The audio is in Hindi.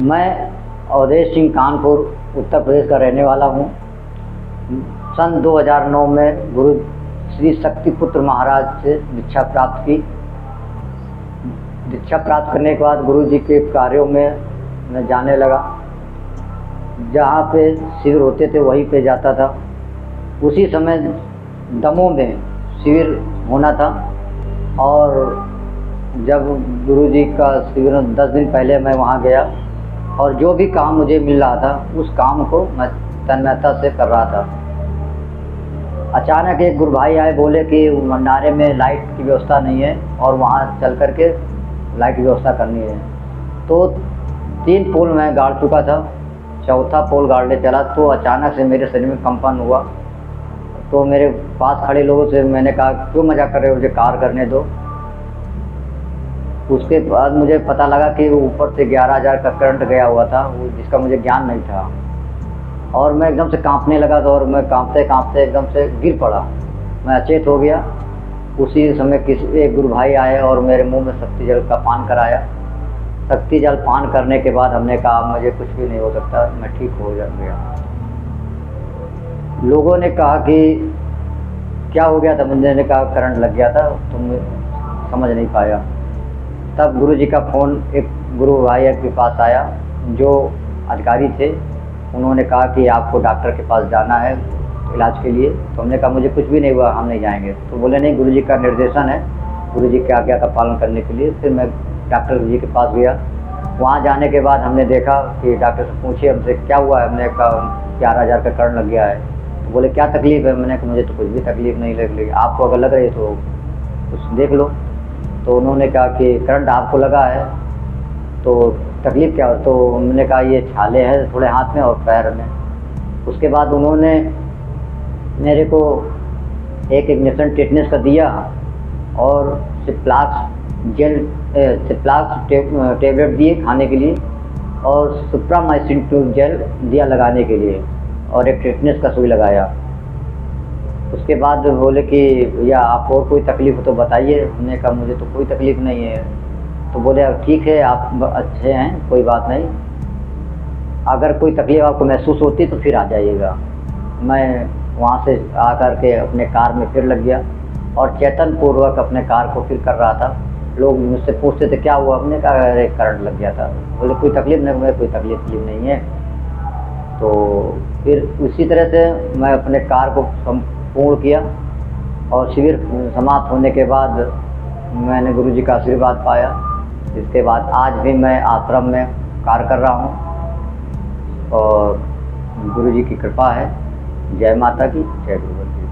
मैं अवधेश सिंह कानपुर उत्तर प्रदेश का रहने वाला हूँ। सन 2009 में गुरु श्री शक्तिपुत्र महाराज से दीक्षा प्राप्त की। दीक्षा प्राप्त करने के बाद गुरु जी के कार्यों में मैं जाने लगा। जहाँ पे शिविर होते थे वहीं पे जाता था। उसी समय दमोह में शिविर होना था और जब गुरु जी का शिविर 10 दिन पहले मैं वहाँ गया और जो भी काम मुझे मिल रहा था उस काम को मैं तन्मयता से कर रहा था। अचानक एक गुरु भाई आए, बोले कि भंडारे में लाइट की व्यवस्था नहीं है और वहाँ चल कर के लाइट की व्यवस्था करनी है। तो 3 पोल मैं गाड़ चुका था, चौथा पोल गाड़ने चला तो अचानक से मेरे शरीर में कंपन हुआ। तो मेरे पास खड़े लोगों से मैंने कहा, क्यों मजाक कर रहे हो, मुझे कार्य करने दो। उसके बाद मुझे पता लगा कि ऊपर से 11,000 का करंट गया हुआ था, जिसका मुझे ज्ञान नहीं था। और मैं एकदम से कांपने लगा था और मैं कांपते कांपते एकदम से गिर पड़ा। मैं अचेत हो गया। उसी समय एक गुरु भाई आए और मेरे मुंह में शक्ति जल का पान कराया। शक्ति जल पान करने के बाद हमने कहा, मुझे कुछ भी नहीं हो सकता, मैं ठीक हो गया। लोगों ने कहा कि क्या हो गया था, मैंने कहा करंट लग गया था, तुम समझ नहीं पाया। तब गुरु जी का फ़ोन एक गुरु भाई के पास आया जो अधिकारी थे। उन्होंने कहा कि आपको डॉक्टर के पास जाना है इलाज के लिए। तो हमने कहा मुझे कुछ भी नहीं हुआ, हम नहीं जाएंगे। तो बोले नहीं, गुरु जी का निर्देशन है, गुरु जी की आज्ञा का पालन करने के लिए। फिर मैं डॉक्टर जी के पास गया। वहाँ जाने के बाद हमने देखा कि डॉक्टर से पूछे हमसे क्या हुआ है। हमने कहा 11,000 का करंट लग गया है। तो बोले क्या तकलीफ़ है। मैंने कहा मुझे तो कुछ भी तकलीफ़ नहीं लग रही, आपको अगर लग रही है तो कुछ देख लो। तो उन्होंने कहा कि करंट आपको लगा है तो तकलीफ़ क्या हो। तो उन्होंने कहा ये छाले हैं थोड़े हाथ में और पैर में। उसके बाद उन्होंने मेरे को एक इंजेक्शन टेटनस का दिया और सिप्लाक्स टेबलेट दिए खाने के लिए और सुप्रामाइसिन ट्यूब जेल दिया लगाने के लिए और एक टेटनस का सुई लगाया। उसके बाद बोले कि भैया आपको और कोई तकलीफ़ हो तो बताइए। हमने कहा मुझे तो कोई तकलीफ़ नहीं है। तो बोले अब ठीक है, आप अच्छे हैं, कोई बात नहीं, अगर कोई तकलीफ़ आपको महसूस होती तो फिर आ जाइएगा। मैं वहाँ से आ कर के अपने कार में फिर लग गया और चेतन पूर्वक अपने कार को फिर कर रहा था। लोग मुझसे पूछते थे क्या हुआ। हमने कहा अरे करंट लग गया था। बोले कोई तकलीफ़ नहीं, मुझे कोई तकलीफ़ नहीं है। तो फिर उसी तरह से मैं अपने कार को संपूर्ण किया और शिविर समाप्त होने के बाद मैंने गुरु जी का आशीर्वाद पाया। इसके बाद आज भी मैं आश्रम में कार्य कर रहा हूँ और गुरु जी की कृपा है। जय माता की, जय गुरु।